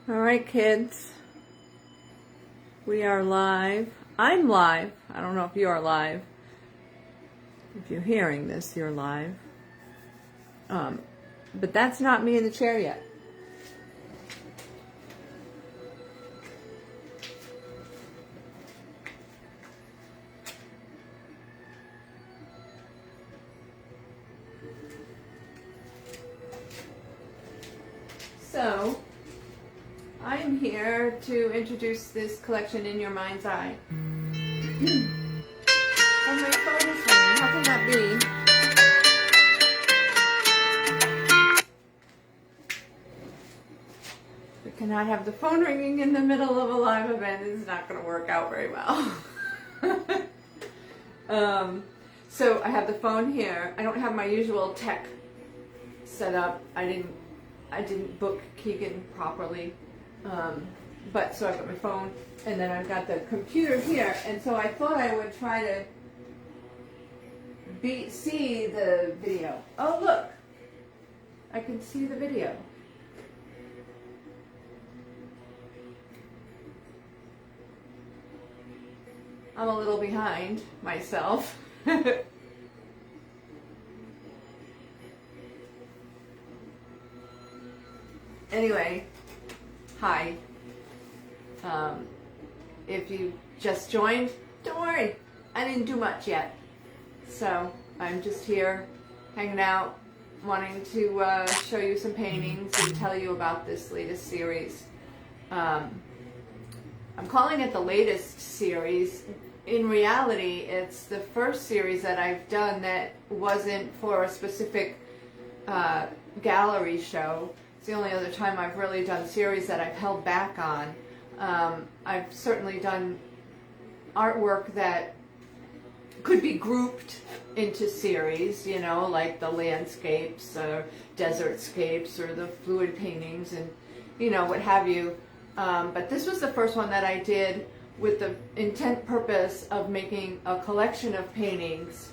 All right, kids. We are live. I'm live. I don't know if you are live. If you're hearing this, you're live. But that's not me in the chair yet. So, I'm here to introduce this collection in your mind's eye. And my phone is ringing. How can that be? We cannot have the phone ringing in the middle of a live event. It's not going to work out very well. So I have the phone here. I don't have my usual tech set up. I didn't book Keegan properly. But so I've got my phone, and then I've got the computer here, and so I thought I would try to see the video. Oh, look! I can see the video. I'm a little behind myself. Anyway, hi. If you just joined, don't worry. I didn't do much yet. So I'm just here hanging out, wanting to show you some paintings and tell you about this latest series. I'm calling it the latest series. In reality, it's the first series that I've done that wasn't for a specific gallery show. It's the only other time I've really done series that I've held back on. I've certainly done artwork that could be grouped into series, you know, like the landscapes or desertscapes or the fluid paintings and, you know, what have you. But this was the first one that I did with the intent purpose of making a collection of paintings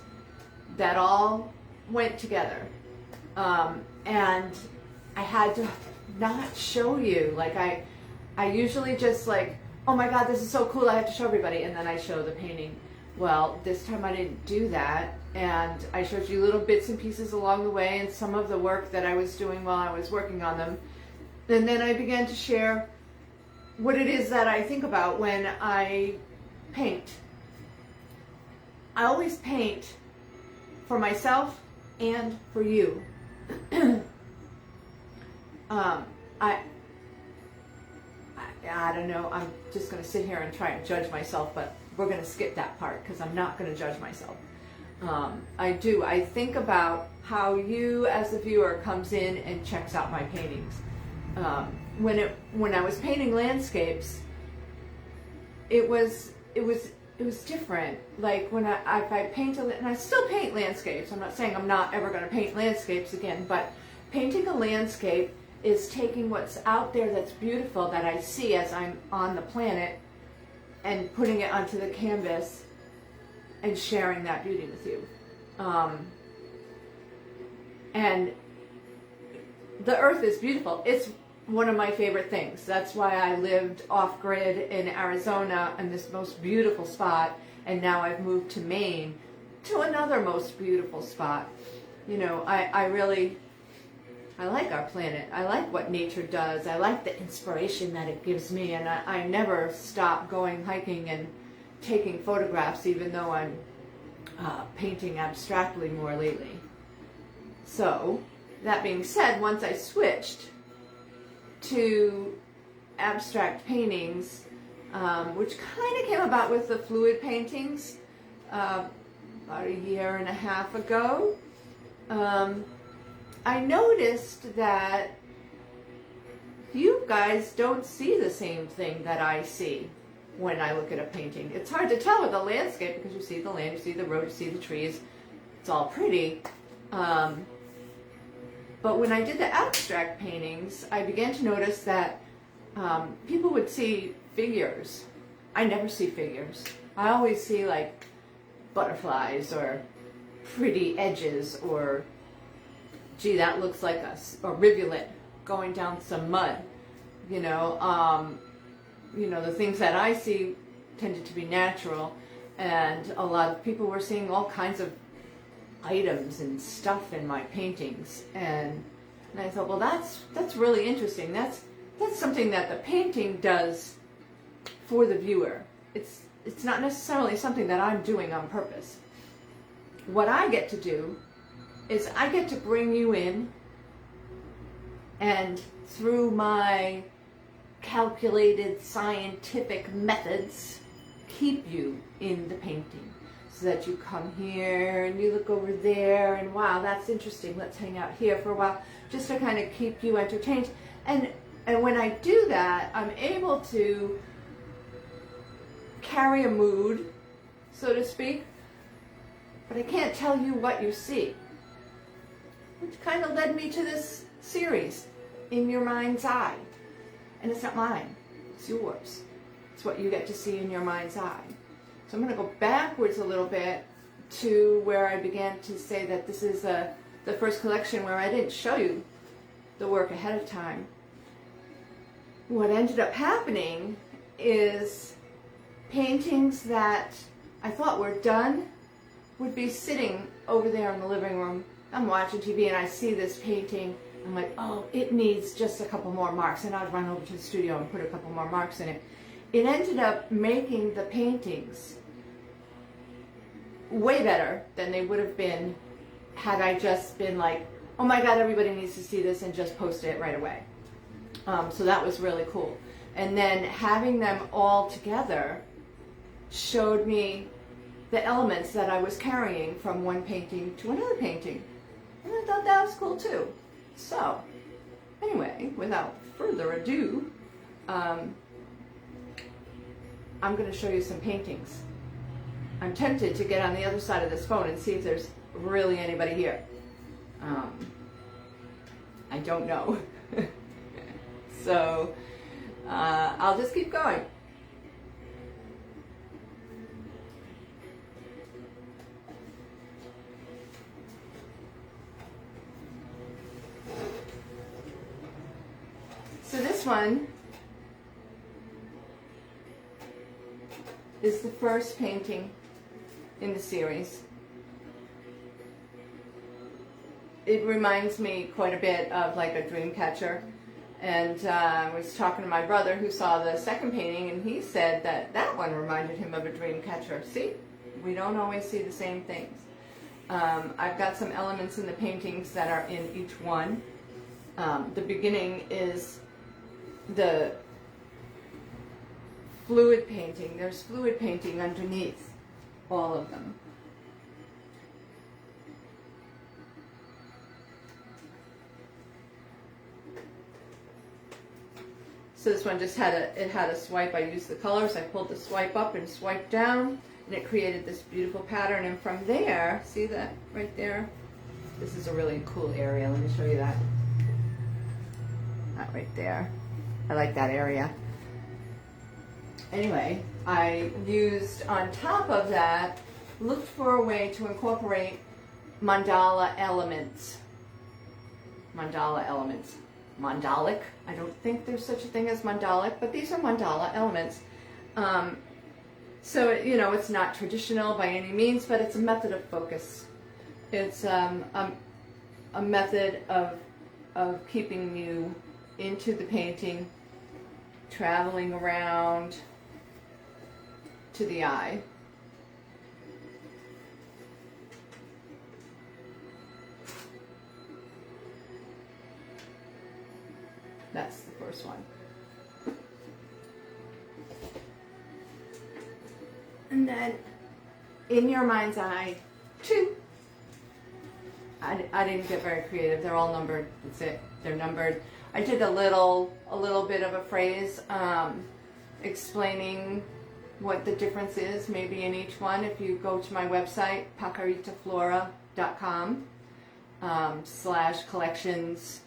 that all went together. And I had to not show you. Like I usually just like, oh my God, this is so cool, I have to show everybody, and then I show the painting. Well, this time I didn't do that, and I showed you little bits and pieces along the way and some of the work that I was doing while I was working on them. And then I began to share what it is that I think about when I paint. I always paint for myself and for you. I don't know, I'm just going to sit here and try and judge myself, but we're going to skip that part because I'm not going to judge myself. I think about how you as the viewer comes in and checks out my paintings. When I was painting landscapes, it was different. Like when if I paint and I still paint landscapes. I'm not saying I'm not ever going to paint landscapes again, but painting a landscape is taking what's out there that's beautiful that I see as I'm on the planet and putting it onto the canvas and sharing that beauty with you. And the earth is beautiful. It's one of my favorite things. That's why I lived off-grid in Arizona in this most beautiful spot, and now I've moved to Maine to another most beautiful spot. You know, I like our planet. I like what nature does. I like the inspiration that it gives me, and I never stop going hiking and taking photographs, even though I'm painting abstractly more lately. So, that being said, once I switched to abstract paintings, which kind of came about with the fluid paintings about a year and a half ago, I noticed that you guys don't see the same thing that I see when I look at a painting. It's hard to tell with a landscape because you see the land, you see the road, you see the trees. It's all pretty. But when I did the abstract paintings, I began to notice that people would see figures. I never see figures. I always see like butterflies or pretty edges or gee, that looks like a rivulet going down some mud. You know, the things that I see tended to be natural, and a lot of people were seeing all kinds of items and stuff in my paintings, and I thought, well, that's really interesting. That's something that the painting does for the viewer. It's not necessarily something that I'm doing on purpose. What I get to do is I get to bring you in, and through my calculated scientific methods, keep you in the painting, so that you come here and you look over there and wow, that's interesting, let's hang out here for a while, just to kind of keep you entertained. And when I do that, I'm able to carry a mood, so to speak, but I can't tell you what you see, which kind of led me to this series, In Your Mind's Eye. And it's not mine, it's yours. It's what you get to see in your mind's eye. So I'm going to go backwards a little bit to where I began to say that this is the first collection where I didn't show you the work ahead of time. What ended up happening is paintings that I thought were done would be sitting over there in the living room. I'm watching TV and I see this painting. I'm like, oh, it needs just a couple more marks. And I'd run over to the studio and put a couple more marks in it. It ended up making the paintings way better than they would have been had I just been like, oh my God, everybody needs to see this, and just post it right away. So that was really cool. And then having them all together showed me the elements that I was carrying from one painting to another painting. And I thought that was cool too. So, anyway, without further ado, I'm going to show you some paintings. I'm tempted to get on the other side of this phone and see if there's really anybody here. I don't know. So, I'll just keep going. So this one is the first painting in the series. It reminds me quite a bit of like a dream catcher. And I was talking to my brother who saw the second painting, and he said that that one reminded him of a dream catcher. See, we don't always see the same things. I've got some elements in the paintings that are in each one. The beginning is the fluid painting. There's fluid painting underneath all of them. So this one just had a swipe. I used the colors. I pulled the swipe up and swiped down, and it created this beautiful pattern. And from there, see that right there? This is a really cool area. Let me show you that. That right there. I like that area. Anyway, I used on top of that, looked for a way to incorporate mandala elements. Mandala elements. Mandalic. I don't think there's such a thing as mandalic, but these are mandala elements. So, you know, it's not traditional by any means, but it's a method of focus. It's a method of keeping you into the painting, traveling around to the eye. That's the first one. And then In Your Mind's Eye 2. I didn't get very creative. They're all numbered. That's it. They're numbered. I did a little bit of a phrase explaining what the difference is maybe in each one. If you go to my website, Pajaritaflora.com /collections,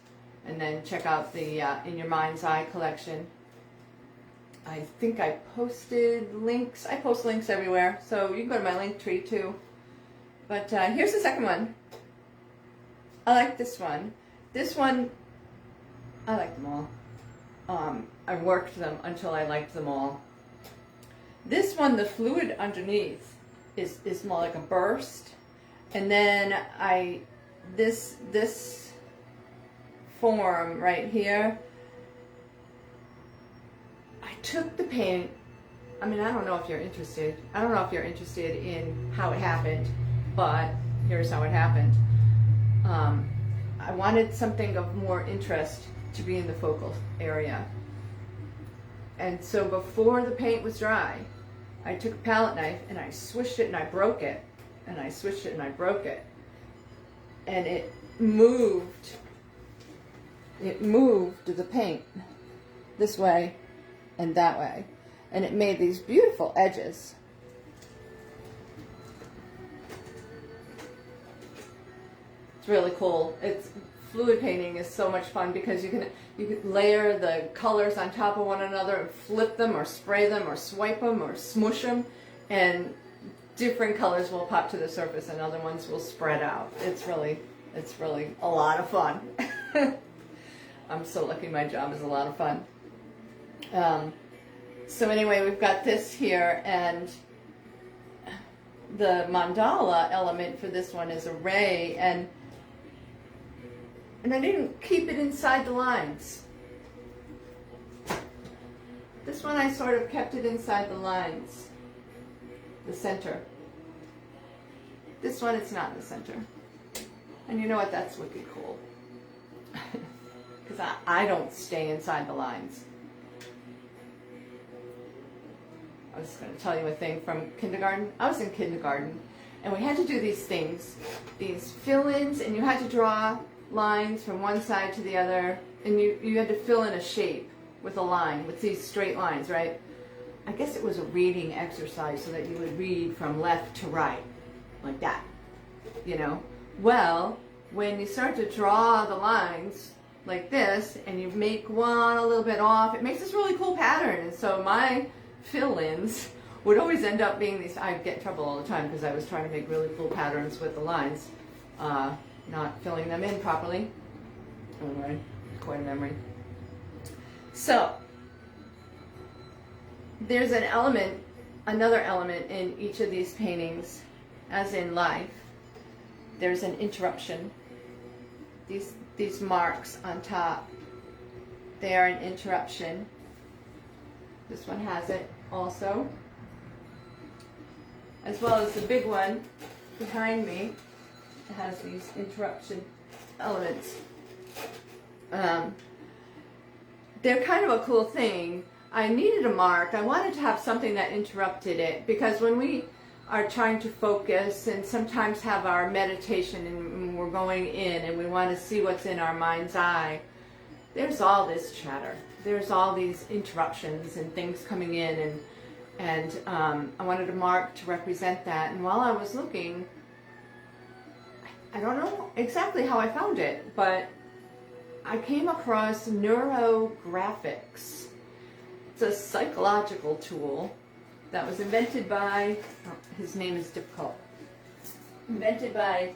and then check out the In Your Mind's Eye collection. I think I posted links. I post links everywhere, so you can go to my link tree too. But here's the second one. I like this one. This one, I like them all. I worked them until I liked them all. This one, the fluid underneath is more like a burst. And then this form right here, I took the paint. I mean, I don't know if you're interested. I don't know if you're interested in how it happened, but here's how it happened. I wanted something of more interest to be in the focal area. And so before the paint was dry, I took a palette knife and I swished it and I broke it. And I swished it and I broke it. And it moved the paint this way and that way. And it made these beautiful edges. It's really cool. Fluid painting is so much fun because you can layer the colors on top of one another and flip them or spray them or swipe them or smush them, and different colors will pop to the surface and other ones will spread out. It's really a lot of fun. I'm so lucky my job is a lot of fun. So anyway, we've got this here, and the mandala element for this one is a ray, and I didn't keep it inside the lines. This one I sort of kept it inside the lines, the center. This one, it's not in the center. And you know what, that's wicked cool. Because I don't stay inside the lines. I was going to tell you a thing from kindergarten. I was in kindergarten, and we had to do these things, these fill-ins, and you had to draw lines from one side to the other, and you had to fill in a shape with a line, with these straight lines, right? I guess it was a reading exercise so that you would read from left to right, like that, you know? Well, when you start to draw the lines like this, and you make one a little bit off, it makes this really cool pattern. And so my fill-ins would always end up being these. I'd get in trouble all the time because I was trying to make really cool patterns with the lines, not filling them in properly. Anyway, quite a memory. So there's an element, another element in each of these paintings, as in life. There's an interruption. These marks on top, they are an interruption. This one has it also, as well as the big one behind me. It has these interruption elements. They're kind of a cool thing. I needed a mark. I wanted to have something that interrupted it, because when we are trying to focus and sometimes have our meditation and we're going in and we want to see what's in our mind's eye, there's all this chatter. There's all these interruptions and things coming in, and I wanted a mark to represent that. And while I was looking, I don't know exactly how I found it, but I came across neurographics. It's a psychological tool that was invented by, his name is difficult, invented by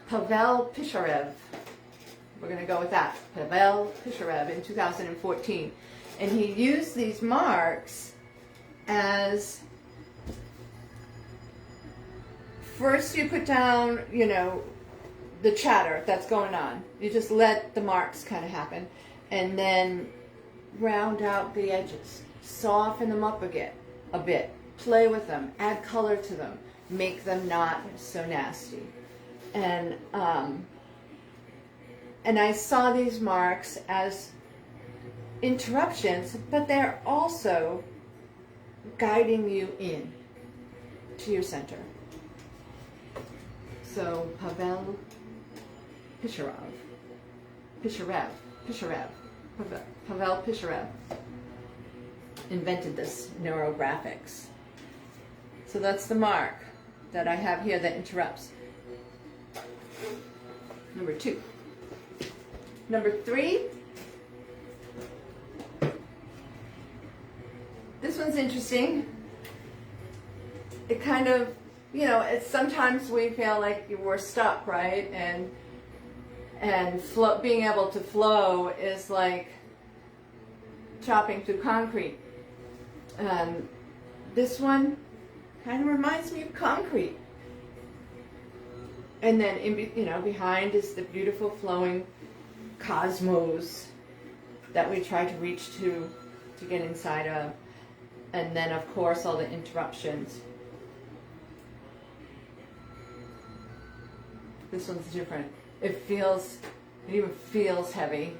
Pavel Pisharev. We're going to go with that, Pavel Pisharev, in 2014. And he used these marks as, first you put down, you know, the chatter that's going on. You just let the marks kind of happen. And then round out the edges. Soften them up a bit. Play with them. Add color to them. Make them not so nasty. And I saw these marks as interruptions, but they're also guiding you in to your center. So Pavel Pisharev, Pavel Pisharev invented this neurographics. So that's the mark that I have here that interrupts. Number 2. Number 3. This one's interesting. It kind of, you know, it's sometimes we feel like we're stuck, right? And being able to flow is like chopping through concrete. This one kind of reminds me of concrete. And then, behind is the beautiful flowing cosmos that we try to reach to get inside of. And then, of course, all the interruptions. This one's different. It even feels heavy,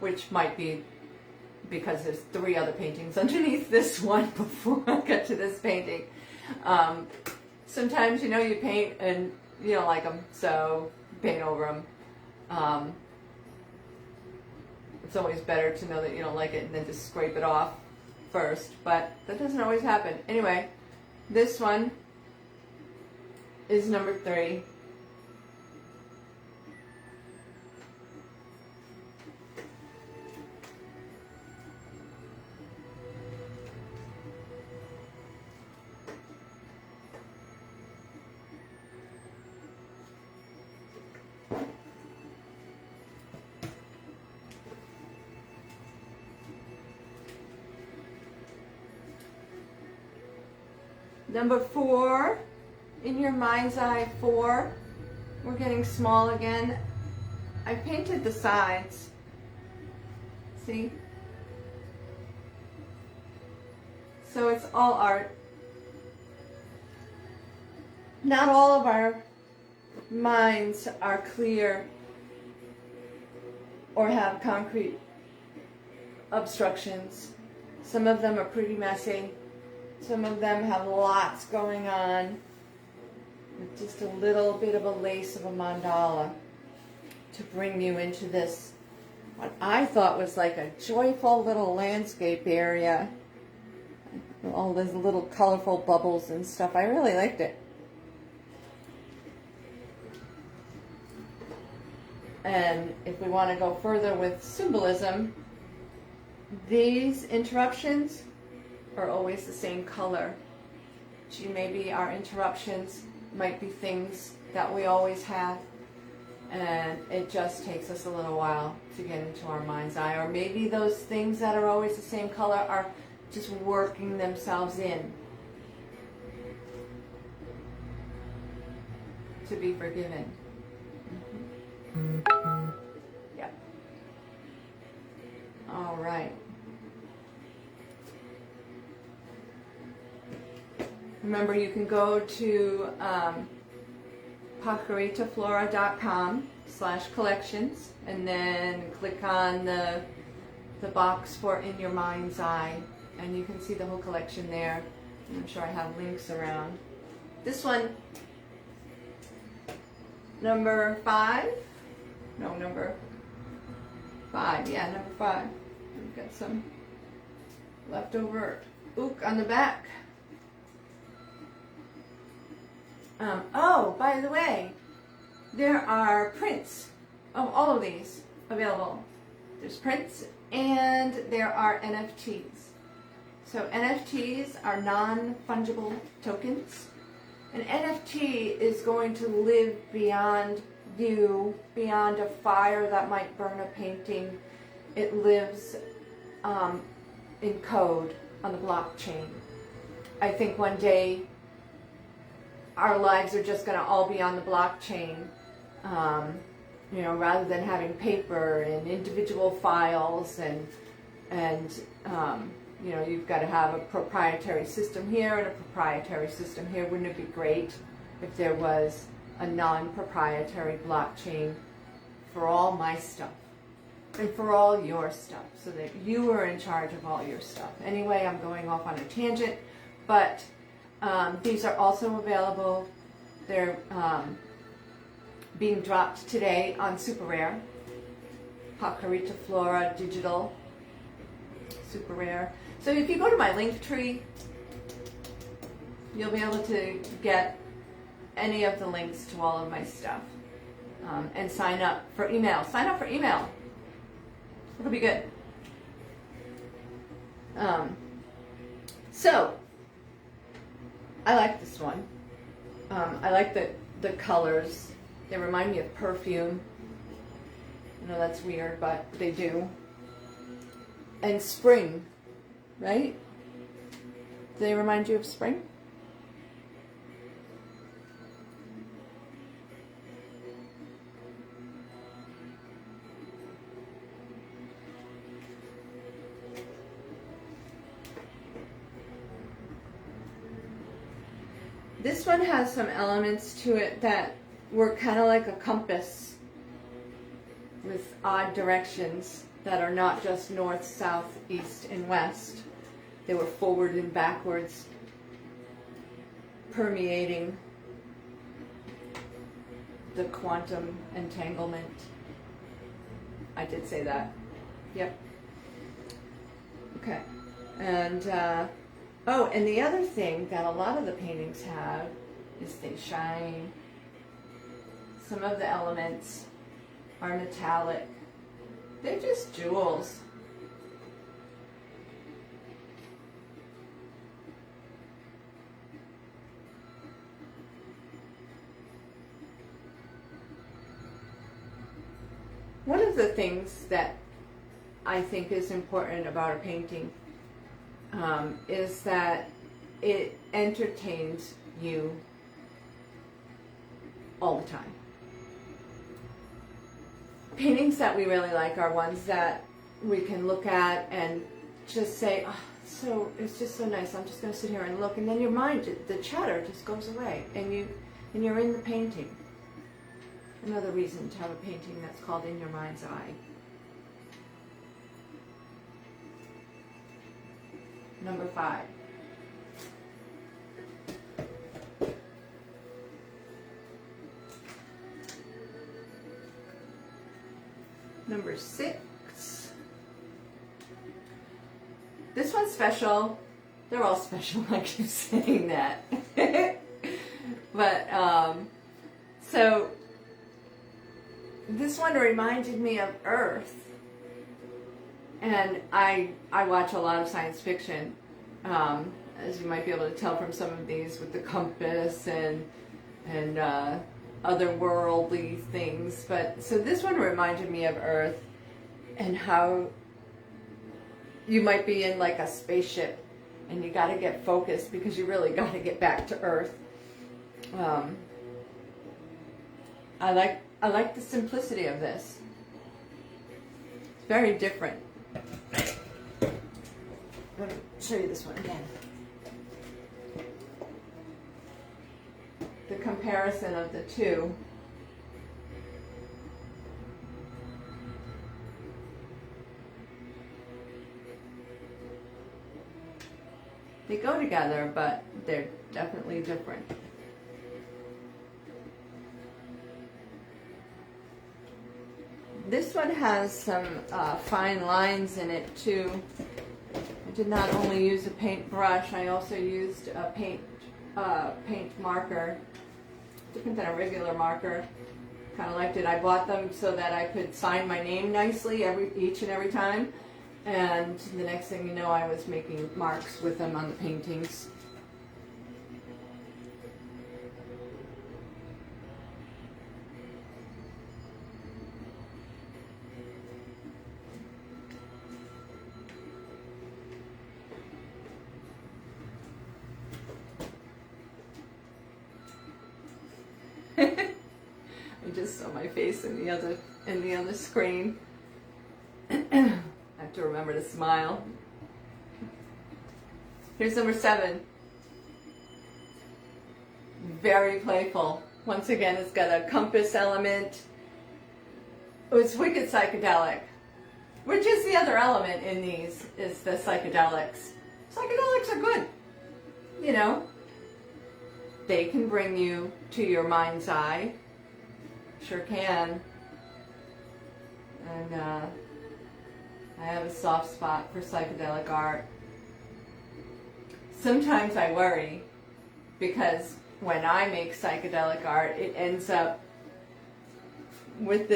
which might be because there's 3 other paintings underneath this one before I get to this painting. Sometimes, you paint and you don't like them, so paint over them. It's always better to know that you don't like it and then just scrape it off first, but that doesn't always happen. Anyway, this one is number 3. Number 4, in your mind's eye 4, we're getting small again. I painted the sides. See? So it's all art. Not all of our minds are clear or have concrete obstructions. Some of them are pretty messy. Some of them have lots going on with just a little bit of a lace of a mandala to bring you into this, what I thought was like a joyful little landscape area. All those little colorful bubbles and stuff. I really liked it. And if we want to go further with symbolism, these interruptions are always the same color. Gee, maybe our interruptions might be things that we always have, and it just takes us a little while to get into our mind's eye. Or maybe those things that are always the same color are just working themselves in to be forgiven. Yep. All right. Remember, you can go to Pajaritaflora.com/collections and then click on the box for In Your Mind's Eye, and you can see the whole collection there. I'm sure I have links around. This one, number 5. No, number 5. Yeah, number 5. We've got some leftover ook on the back. Oh, by the way, there are prints of all of these available. There's prints and there are NFTs. So NFTs are non-fungible tokens. An NFT is going to live beyond you, beyond a fire that might burn a painting. It lives in code on the blockchain. I think one day our lives are just going to all be on the blockchain, rather than having paper and individual files and you've got to have a proprietary system here and a proprietary system here. Wouldn't it be great if there was a non-proprietary blockchain for all my stuff and for all your stuff, so that you were in charge of all your stuff? Anyway, I'm going off on a tangent, but these are also available. They're being dropped today on Super Rare. Pajaritaflora Digital. Super Rare. So if you go to my link tree, you'll be able to get any of the links to all of my stuff. And sign up for email. Sign up for email. It'll be good. So, I like this one. I like the colors. They remind me of perfume. I know that's weird, but they do. and spring, right? Do they remind you of spring? This one has some elements to it that were kind of like a compass with odd directions that are not just north, south, east, and west. They were forward and backwards, permeating the quantum entanglement. I did say that. Yep. Okay. And, oh, and the other thing that a lot of the paintings have is they shine. Some of the elements are metallic. They're just jewels. One of the things that I think is important about a painting is that it entertains you all the time. Paintings that we really like are ones that we can look at and just say, oh, so it's just so nice. I'm just going to sit here and look, and then your mind, the chatter, just goes away, and you're in the painting. Another reason to have a painting that's called In Your Mind's Eye. Number 5. Number 6. This one's special. They're all special, I keep saying that. But, so, this one reminded me of Earth. And I watch a lot of science fiction, as you might be able to tell from some of these with the compass and otherworldly things. But so this one reminded me of Earth and how you might be in like a spaceship and you got to get focused because you really got to get back to Earth. I like the simplicity of this. It's very different. I'm going to show you this one again. The comparison of the two. They go together, but they're definitely different. This one has some fine lines in it too. I did not only use a paintbrush, I also used a paint marker, different than a regular marker. Kind of liked it. I bought them so that I could sign my name nicely each and every time. And the next thing you know, I was making marks with them on the paintings. I just saw my face in the other screen. I have to remember to smile. Here's number 7. Very playful. Once again, it's got a compass element. Oh, it's wicked psychedelic. Which is the other element in these, is the psychedelics. Psychedelics are good. You know, they can bring you to your mind's eye. Sure can. And I have a soft spot for psychedelic art. Sometimes I worry because when I make psychedelic art, it ends up with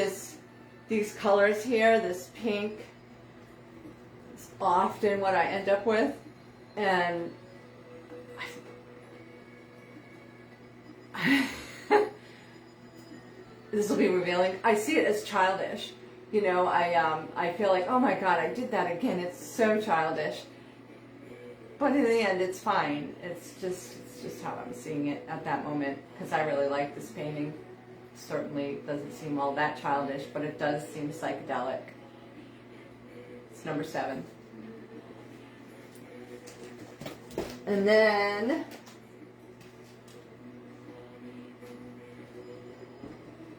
these colors here, this pink. It's often what I end up with. And this will be revealing. I see it as childish you know, I feel like, oh my God, I did that again. It's so childish. But in the end, it's fine. It's just how I'm seeing it at that moment, because I really like this painting. Certainly doesn't seem all that childish, but it does seem psychedelic. It's number 7. And then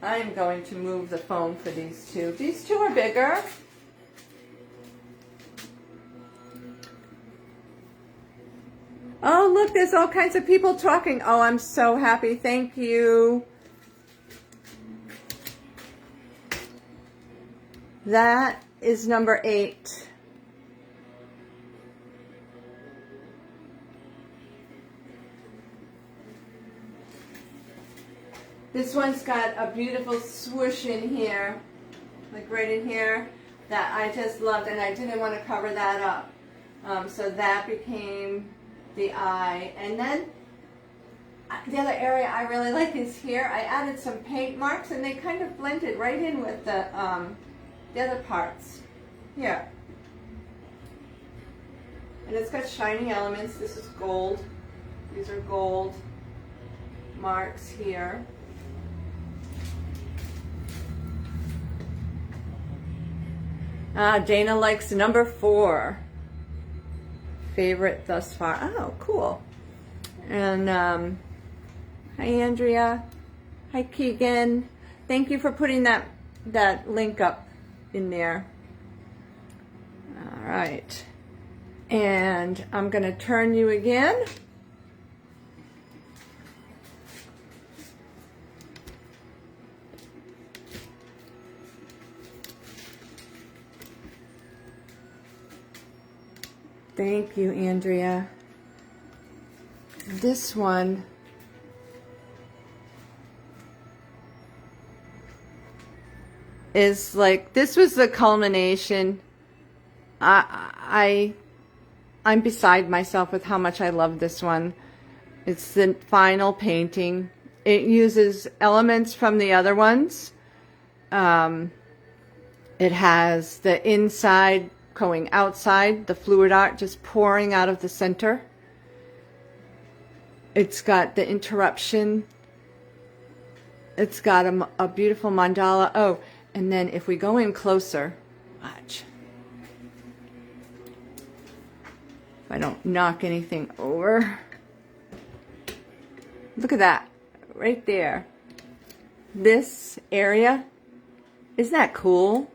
I'm going to move the foam for these two. These two are bigger. Oh, look, there's all kinds of people talking. Oh, I'm so happy. Thank you. That is number 8. This one's got a beautiful swoosh in here, like right in here, that I just loved, and I didn't want to cover that up. So that became the eye. And then the other area I really like is here. I added some paint marks, and they kind of blended right in with the other parts here. And it's got shiny elements. This is gold. These are gold marks here. Dana likes number 4. Favorite thus far. Oh, cool. And hi, Andrea. Hi, Keegan. Thank you for putting that link up in there. All right. And I'm going to turn you again. Thank you, Andrea. This one is like, this was the culmination. I'm beside myself with how much I love this one. It's the final painting. It uses elements from the other ones. It has the inside going outside, the fluid art just pouring out of the center. It's got the interruption. It's got a beautiful mandala. Oh, and then if we go in closer, watch. If I don't knock anything over. Look at that, right there. This area, isn't that cool?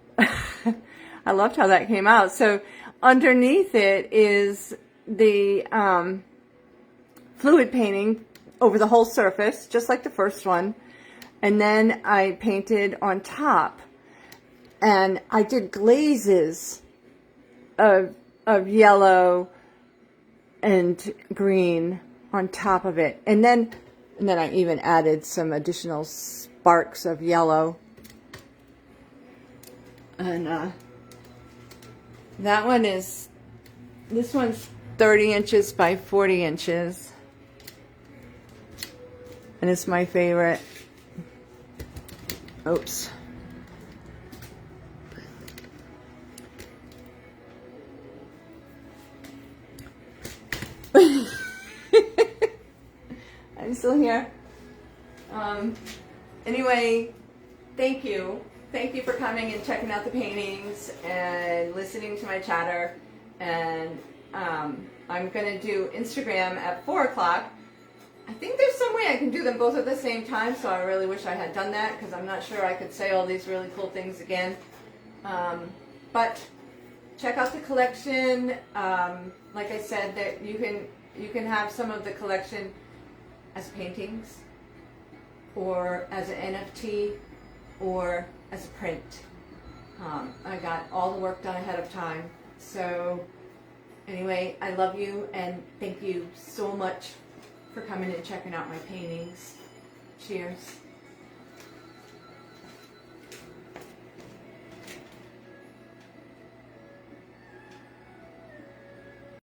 I loved how that came out. So underneath it is the fluid painting over the whole surface, just like the first one. And then I painted on top. And I did glazes of yellow and green on top of it. And then I even added some additional sparks of yellow. And that one is, this one's 30 inches by 40 inches. And it's my favorite. Oops. I'm still here. Anyway, thank you. Thank you for coming and checking out the paintings and listening to my chatter. And I'm going to do Instagram at 4 o'clock. I think there's some way I can do them both at the same time, so I really wish I had done that, because I'm not sure I could say all these really cool things again. But check out the collection. Like I said, that you can have some of the collection as paintings, or as an NFT, or as a print. I got all the work done ahead of time. So anyway, I love you, and thank you so much for coming and checking out my paintings. Cheers.